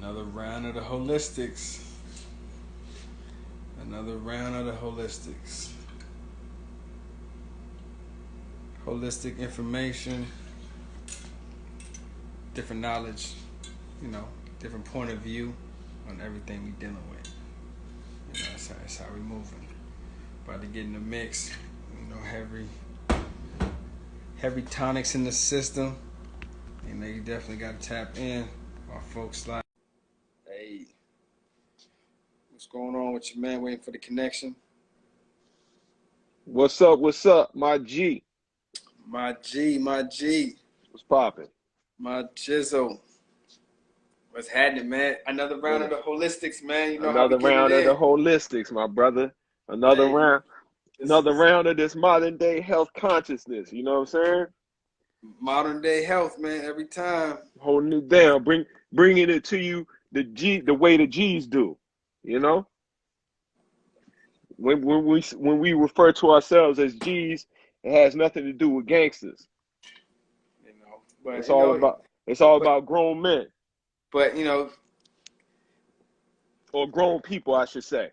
Another round of the holistics. Another round of the holistics. Holistic information, different knowledge, you know, different point of view on everything we dealing with. You know, that's how we moving. About to get in the mix. You know, heavy tonics in the system. You know, you definitely got to tap in. Our folks like, hey, what's going on with you, man? Waiting for the connection. What's up? What's up? My G. My G. What's popping? My Jizzle. What's happening, man? Another round of the holistics, man. You know how we Another getting it round of in. the holistics, my brother. Another Hey, round. Another round of this modern day health consciousness. You know what I'm saying? Modern day health, man. Every time. Holding it down, bringing it to you the way the G's do. You know, when we refer to ourselves as G's, it has nothing to do with gangsters. You know, but It's you all know, about it's all but about grown men but you know, or grown people, I should say.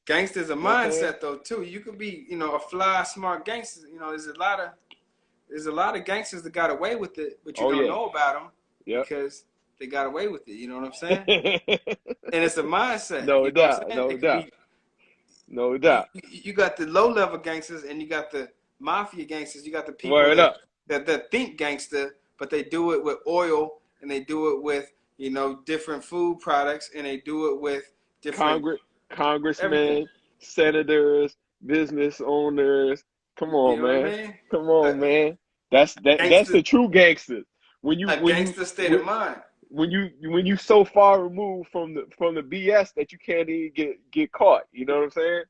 gangsters a You know what I'm saying? mindset though too. You could be, you know, a fly, smart gangster. You know, there's a lot of gangsters that got away with it, but you Oh don't yeah. know about them Yep. because they got away with it. You know what I'm saying? And it's a mindset. No You know what doubt, I'm saying? no It could doubt, be no doubt. you got the low level gangsters and you got the mafia gangsters. You got the people Word up. that think gangster, but they do it with oil and they do it with, you know, different food products and they do it with different Congress, everything. congressmen, senators, business owners. Come You on, know what I man. mean? Come A on, man. That's gangster, the true gangster. When you a when you gangster state of mind. when you so far removed from the BS that you can't even get caught. You know what I'm saying?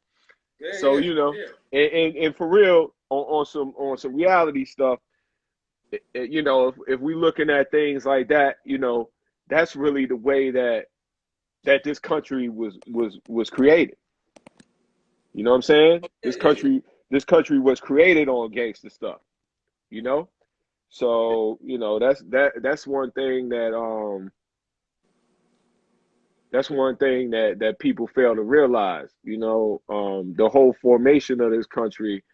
Yeah, So yeah, you know, yeah. and for real on some reality stuff. You know, if we looking at things like that, you know, that's really the way that this country was created. You know what I'm saying? Yeah, yeah, yeah. This country was created on gangster stuff. You know, so you know that's one thing that's one thing that people fail to realize. You know, the whole formation of this country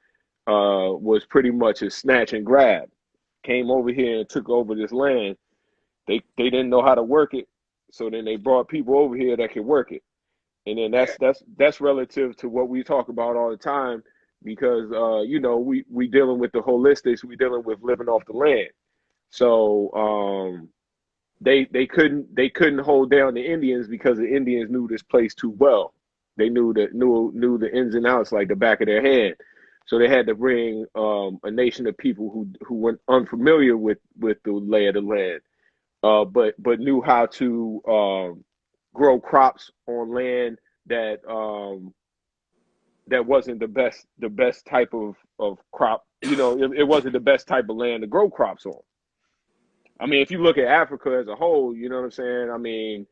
was pretty much a snatch and grab. Came over here and took over this land. They didn't know how to work it, so then they brought people over here that could work it. And then Yeah. that's relative to what we talk about all the time because you know we dealing with the holistics, we dealing with living off the land. So they couldn't hold down the Indians because the Indians knew this place too well. They knew the ins and outs like the back of their hand. So they had to bring a nation of people who were unfamiliar with the lay of the land, but knew how to grow crops on land that that wasn't the best type of crop. You know, it wasn't the best type of land to grow crops on. I mean, if you look at Africa as a whole, you know what I'm saying. I mean,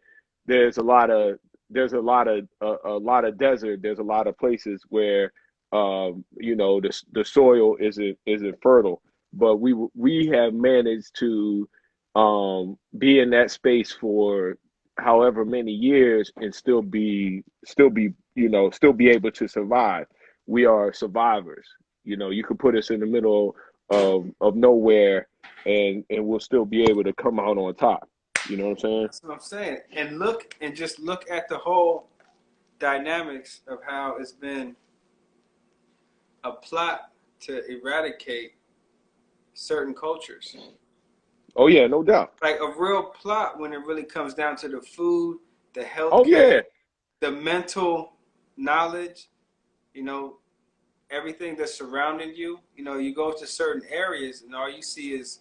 there's a lot of a lot of desert. There's a lot of places where you know the soil isn't fertile, but we have managed to be in that space for however many years and still be you know still be able to survive. We are survivors. You know, you could put us in the middle of nowhere and we'll still be able to come out on top. You know what I'm saying? That's what I'm saying. And look and just look at the whole dynamics of how it's been a plot to eradicate certain cultures. Oh yeah, no doubt. Like a real plot when it really comes down to the food, the Oh healthcare, yeah, the mental knowledge, you know, everything that's surrounding you. You know, you go to certain areas and all you see is,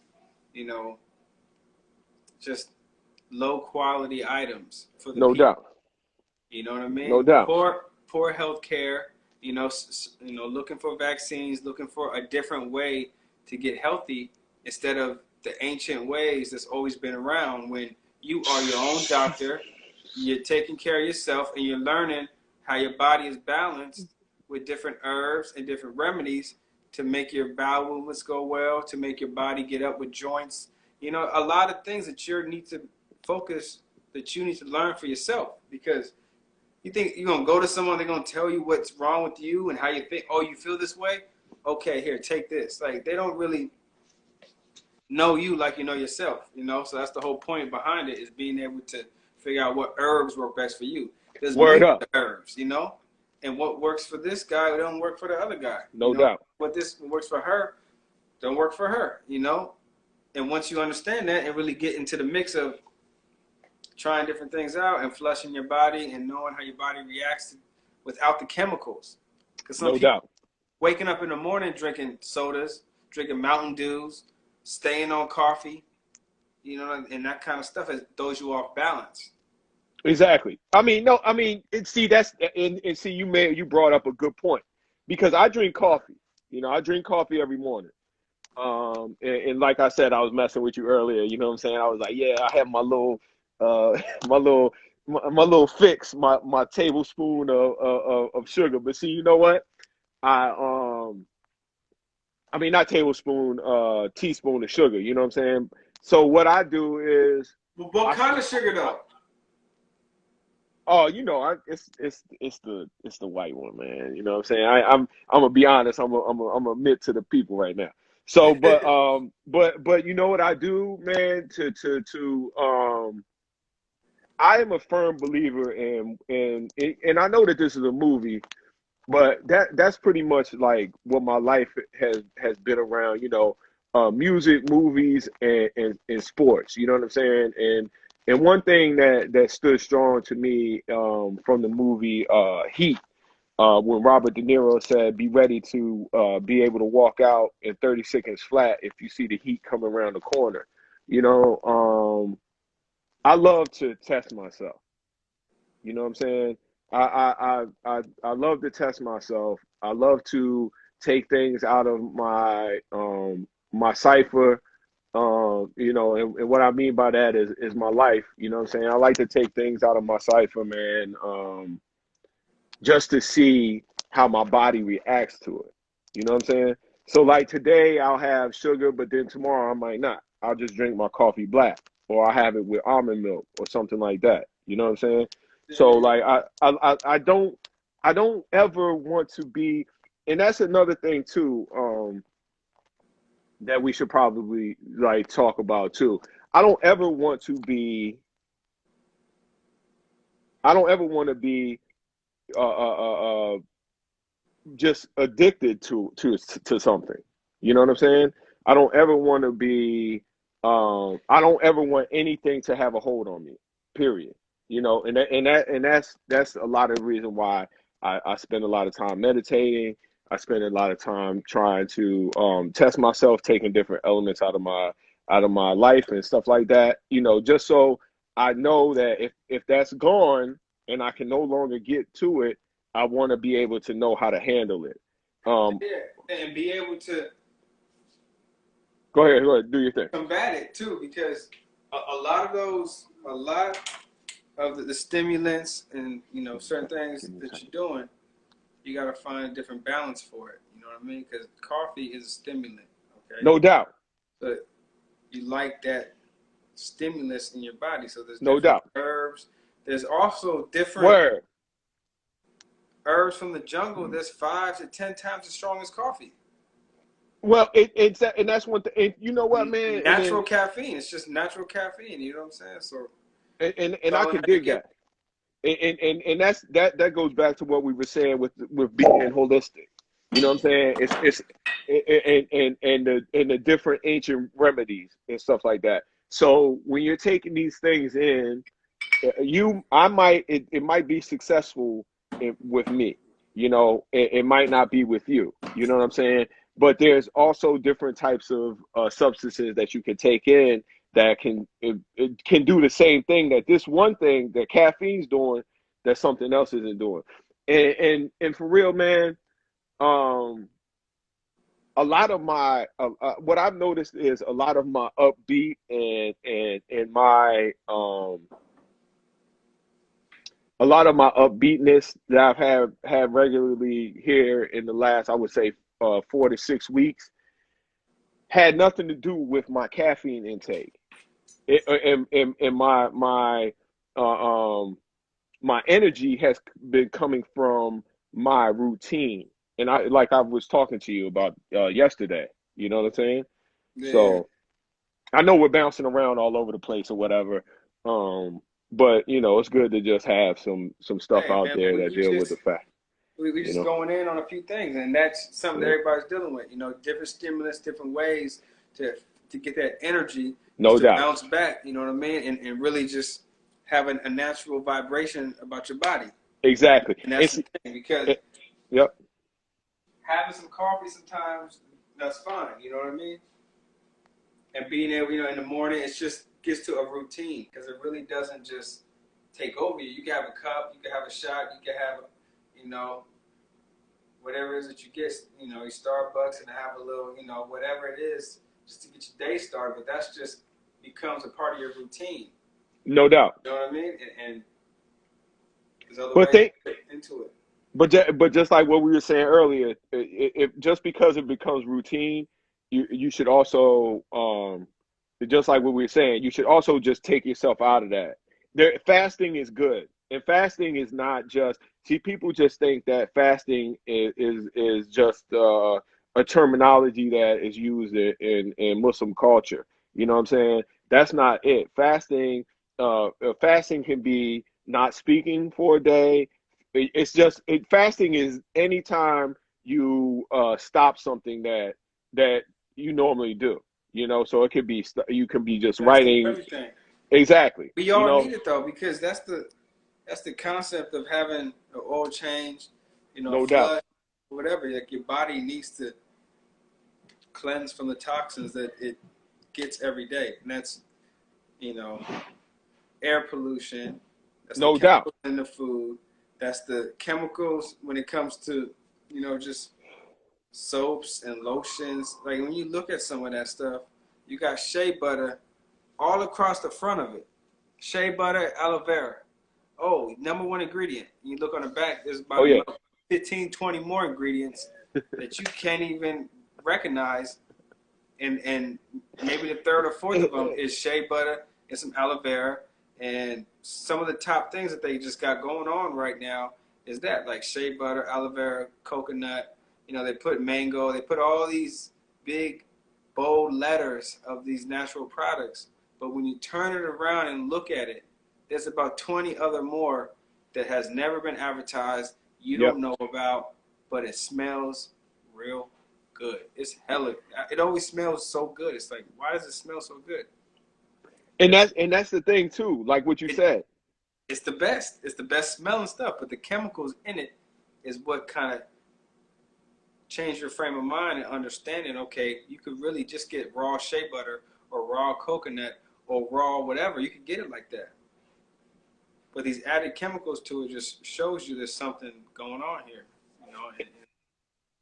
you know, just low quality items for the no people. doubt, You know what I no mean? doubt. Poor health care. You know, looking for vaccines, looking for a different way to get healthy instead of the ancient ways that's always been around. When you are your own doctor, you're taking care of yourself, and you're learning how your body is balanced with different herbs and different remedies to make your bowel movements go well, to make your body get up with joints. You know, a lot of things that you need to focus that you need to learn for yourself. Because you think you're gonna go to someone, they're gonna tell you what's wrong with you and how you think. Oh, you feel this way? Okay, here, take this. Like they don't really know you like you know yourself. So that's the whole point behind it, is being able to figure out what herbs work best for you. There's Word millions up. of herbs, and what works for this guy don't work for the other guy. No doubt. What works for her don't work for her. And once you understand that and really get into the mix of trying different things out and flushing your body and knowing how your body reacts without the chemicals. Because some No people doubt. waking up in the morning drinking sodas, drinking Mountain Dews, staying on coffee, and that kind of stuff throws you off balance. Exactly. I mean, no, I mean, that's and see, you brought up a good point, because I drink coffee. I drink coffee every morning. And like I said, I was messing with you earlier. You know what I'm saying? I was like, yeah, I have my little, my little fix, my tablespoon of sugar. But see, you know what? I mean, not tablespoon, teaspoon of sugar. You know what I'm saying? So what I do is, what kind of sugar though? oh, it's the white one, man. You know what I'm saying? I'm gonna be honest. I'm gonna admit to the people right now. So, but you know what I do, man? I am a firm believer and I know that this is a movie, but that's pretty much like what my life has been around. Music, movies, and sports. You know what I'm saying? And one thing that stood strong to me from the movie Heat, when Robert De Niro said, "Be ready to be able to walk out in 30 seconds flat if you see the heat come around the corner." I love to test myself. You know what I'm saying? I love to test myself. I love to take things out of my cipher. And what I mean by that is my life. You know what I'm saying? I like to take things out of my cipher, man, just to see how my body reacts to it. You know what I'm saying? So like today I'll have sugar, but then tomorrow I might not. I'll just drink my coffee black, or I'll have it with almond milk or something like that. You know what I'm saying? So like I don't ever want to be, and that's another thing too, that we should probably like talk about too. I don't ever want to be I don't ever want to be uh, uh, uh, uh, just addicted to something. You know what I'm saying? I don't ever want to be. I don't ever want anything to have a hold on me. Period. And that's a lot of the reason why I spend a lot of time meditating. I spend a lot of time trying to test myself, taking different elements out of my life and stuff like that. Just so I know that if that's gone and I can no longer get to it, I want to be able to know how to handle it. Um, Yeah, and be able to go ahead, do your thing. combat it too, because a lot of the stimulants and certain things that you're doing, you got to find a different balance for it. You know what I mean? Because coffee is a stimulant. Okay. No doubt. But you like that stimulus in your body, so there's No different doubt. herbs. There's also different Word. herbs from the jungle that's 5 to 10 times as strong as coffee. Well, and that's one thing. You know what, man? Natural caffeine. It's just natural caffeine. You know what I'm saying? So And I can dig that. And that goes back to what we were saying with being holistic. You know what I'm saying? It's and the different ancient remedies and stuff like that. So when you're taking these things in, it might be successful with me. It might not be with you. You know what I'm saying? But there's also different types of substances that you can take in that it can do the same thing that this one thing that caffeine's doing that something else isn't doing. And for real, man, a lot of my what I've noticed is a lot of my upbeat and my a lot of my upbeatness that I've had regularly here in the last, I would say, 4 to 6 weeks, had nothing to do with my caffeine intake. And my energy has been coming from my routine, and I like I was talking to you about yesterday. You know what I'm saying? Yeah. So I know we're bouncing around all over the place or whatever, but you know it's good to just have some stuff Hey out man, there that we deal with the just fact. we You just know, going in on a few things, and that's something that yeah, everybody's dealing with. You know, different stimulus, different ways to to get that energy just no to doubt, bounce back. You know what I mean? And really just having a natural vibration about your body. exactly. And that's the thing because It, yep, having some coffee sometimes that's fine. You know what I mean? And being able, you know, in the morning, it just gets to a routine because it really doesn't just take over you. You can have a cup, you can have a shot, you can have, you know, whatever it is that you get, you know, your Starbucks and have a little, you know, whatever it is just to get your day started. But that's just becomes a part of your routine. no doubt. You know what I mean? And there's other But ways think, to get into it. but just like what we were saying earlier, it just because it becomes routine, you should also just like what we were saying, you should also just take yourself out of that. There, fasting is good, and fasting is not just see people just think that fasting is just a terminology that is used in Muslim culture. You know what I'm saying? That's not it. Fasting can be not speaking for a day. It's just fasting is anytime you stop something that you normally do. You know, so it could be you can be just Fasting for writing. everything. Exactly. We You all know, need it though because that's the concept of having an oil change, you know, a no doubt. flush, whatever. Like your body needs to cleanse from the toxins that it gets every day, and that's you know air pollution. That's the No doubt. chemicals in the food. That's the chemicals when it comes to you know just soaps and lotions. Like when you look at some of that stuff, you got shea butter all across the front of it. Shea butter, aloe vera. Oh, number one ingredient. You look on the back, there's Oh about yeah. another 15, 20 more ingredients that you can't even recognize. And maybe the third or fourth of them is shea butter and some aloe vera. And some of the top things that they just got going on right now is that like shea butter, aloe vera, coconut. You know, they put mango. They put all these big, bold letters of these natural products. But when you turn it around and look at it, there's about 20 other more that has never been advertised. You Yep. don't know about, but it smells real good. It's hella. It always smells so good. It's like, why does it smell so good? And that's the thing too. Like what you It, said. it's the best. It's the best smelling stuff. But the chemicals in it is what kind of change your frame of mind and understanding. Okay, you could really just get raw shea butter or raw coconut or raw whatever. You could get it like that. But these added chemicals to it just shows you there's something going on here. You know, and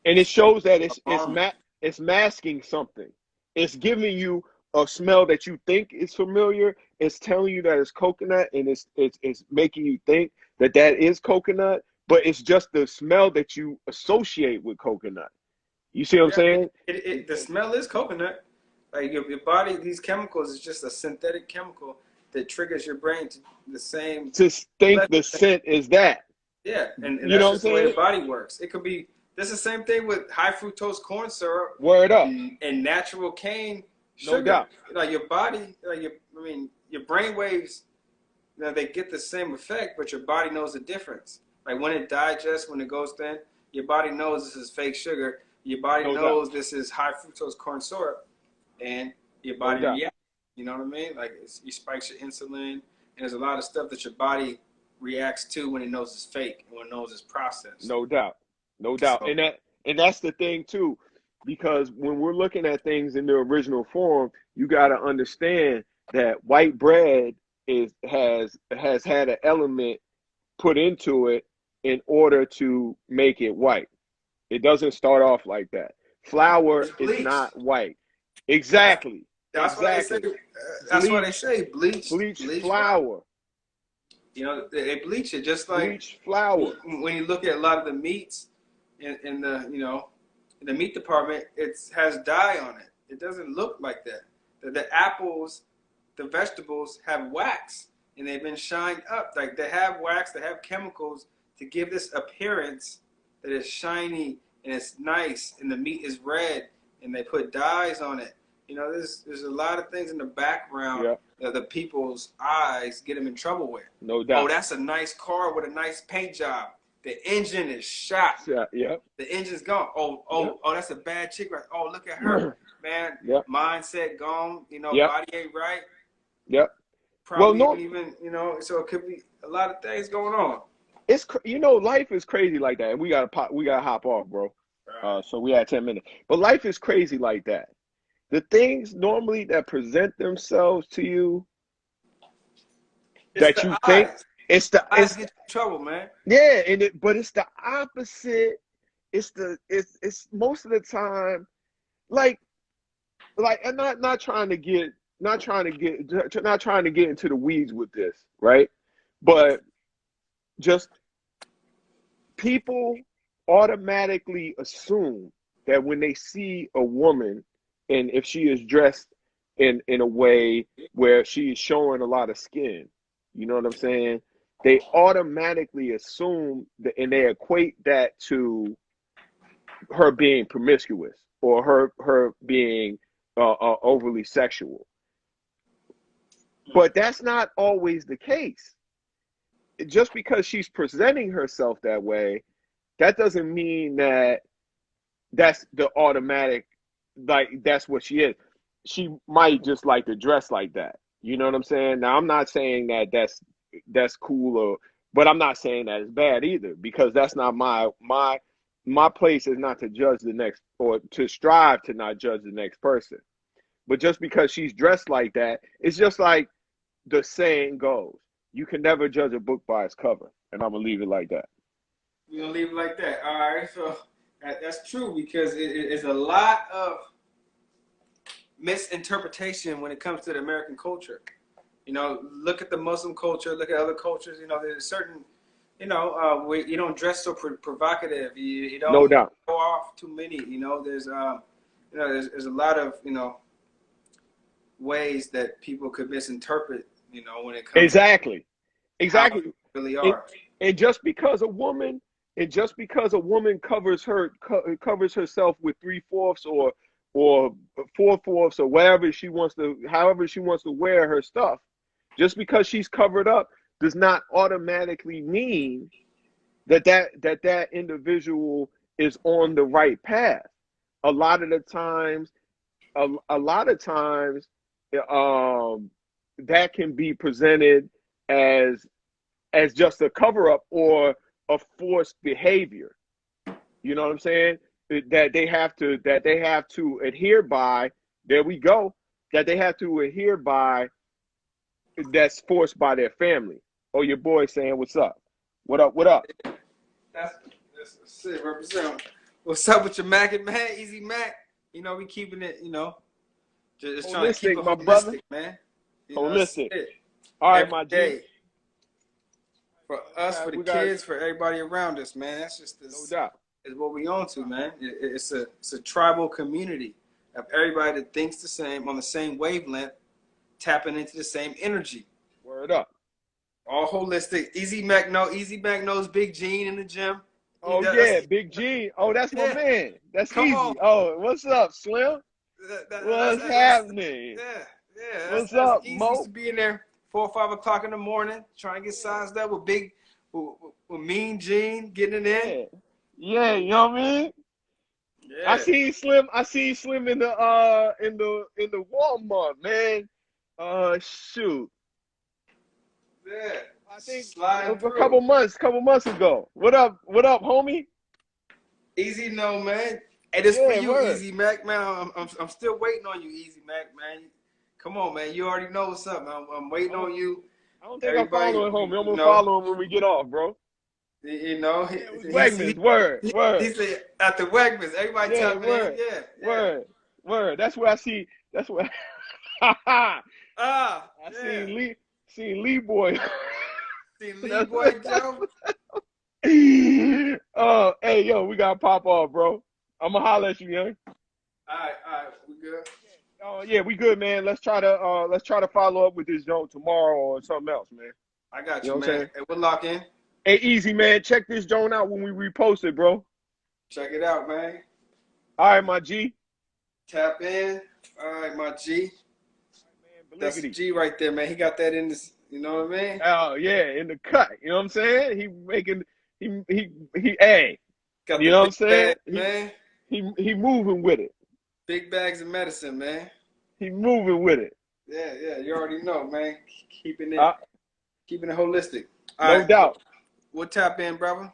And it it's shows that alarming. it's masking something. It's giving you a smell that you think is familiar. It's telling you that it's coconut, and it's making you think that that is coconut. But it's just the smell that you associate with coconut. You see what I'm Yeah, saying? the smell is coconut. Like your body, these chemicals is just a synthetic chemical that triggers your brain to the same To think pleasure. the scent is that. Yeah, and You know that's what I'm just the way the saying? body works. It could be that's the same thing with high fructose corn syrup Word up. and natural cane No sugar. doubt. Like your body, like I mean, your brain waves, you know, they get the same effect, but your body knows the difference. Like when it digests, when it goes thin, your body knows this is fake sugar. Your body No doubt. knows this is high fructose corn syrup, and your No body doubt. reacts. You know what I mean? Like you spikes your insulin, and there's a lot of stuff that your body reacts to when it knows it's fake and when it knows it's processed. No doubt. No doubt. So And that's the thing too, because when we're looking at things in their original form, you got to understand that white bread has had an element put into it in order to make it white. It doesn't start off like that. Flour it's is bleached. not white. That's Exactly. that's why they say. Exactly. That's why they Bleach say bleach bleached flour. flour. You know, they bleach it just like Bleach flour. when you look at a lot of the meats in the you know in the meat department, it has dye on it. It doesn't look like that. The apples, the vegetables have wax. and they've been shined up. Like they have wax, they have chemicals to give this appearance that is shiny and it's nice, and the meat is red, and they put dyes on it. You know, there's a lot of things in the background that the people's eyes get them in trouble with. No doubt. Oh, that's a nice car with a nice paint job. The engine is shot. Yeah. The engine's gone. Oh, that's a bad chick. Right? Oh, look at her, man. Mindset gone. You know, body ain't right. Yep. Probably even, you know, so it could be a lot of things going on. It's, you know, life is crazy like that. And we gotta hop off, bro. So we had 10 minutes. But life is crazy like that. The things normally that present themselves to you that you think, it's the eyes get you in trouble, man. Yeah, but it's the opposite. It's most of the time, like I'm not trying to get into the weeds with this, right? But just people automatically assume that when they see a woman, and if she is dressed in a way where she is showing a lot of skin, you know what I'm saying? They automatically assume that, and they equate that to her being promiscuous or her being overly sexual. But that's not always the case. Just because she's presenting herself that way, that doesn't mean that that's the automatic, like that's what she is. She might just like to dress like that. You know what I'm saying? Now, I'm not saying that that's cool, but I'm not saying that it's bad either, because that's not my place is not to judge the next, or to strive to not judge the next person. But just because she's dressed like that, it's just like the saying goes, you can never judge a book by its cover. And I'm going to leave it like that. You're going to leave it like that. All right. So that's true, because it's a lot of misinterpretation when it comes to the American culture. You know, look at the Muslim culture, look at other cultures. You know, there's a certain, you know, you don't dress so provocative. You don't no doubt go off too many. You know, there's you know, there's a lot of, you know, ways that people could misinterpret, you know, when it comes exactly to really are. And just because a woman covers herself with 3/4 or 4/4 or whatever she wants to, however she wants to wear her stuff, just because she's covered up does not automatically mean that individual is on the right path. A lot of times, that can be presented as just a cover up or a forced behavior. You know what I'm saying? That they have to adhere by. There we go. That they have to adhere by. That's forced by their family. Oh, your boy saying, "What's up? What up? What up?" That's it. Represent. What's up with your Mac and man? Easy Mac. You know, we keeping it. You know, just trying to keep it holistic, brother. Man. You Holistic. Know, all right, my G. For us, for the kids, for everybody around us, man. That's just this. No doubt. Is what we on to, man. It's a tribal community of everybody that thinks the same, on the same wavelength, tapping into the same energy. Word up. All holistic. Easy Mac knows Big Gene in the gym. Oh yeah, Big Gene. Oh, that's my man. That's Come easy. On. Oh, what's up, Slim? What's happening? Yeah. What's up, easy Mo? To be in there 4 or 5 o'clock in the morning, trying to get sized up with Mean Gene, getting it in. Yeah, you know what I mean? Yeah. I see Slim in the Walmart, man. Shoot. Yeah. I think a couple months ago. What up, homie? Easy, no, man. Hey, this for you, word. Easy Mac, man. I'm still waiting on you, Easy Mac, man. Come on, man. You already know what's up, man. I'm waiting on you. I don't think I'm following homie. I'm gonna follow him when we get off, bro. You know, Wegmans, word. He said at the Wegmans, everybody tapping in. Yeah. Word. That's where I see. That's where. I seen Lee Boy. Seen Lee Boy Joe. Oh, hey, yo, we gotta pop off, bro. I'm gonna holler at you, young. All right, we good. Oh yeah, we good, man. Let's try to follow up with this joint tomorrow or something else, man. I got You know you, what I'm man. saying? Hey, we'll lock in. Hey, easy man, check this joint out when we repost it, bro. All Check it out, man. right, my G. Tap in. All right, my G. Man, That's a Beliggity. G right there, man. He got that in this. You know what I mean? Oh yeah, in the cut. You know what I'm saying? He making he hey, Got you the know what big I'm saying? bag, man. He moving with it. Big bags of medicine, man. He moving with it. Yeah, yeah. You already know, man. Uh, Keeping it holistic. All no right, doubt. we'll tap in, brother.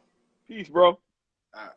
Peace, bro. All right.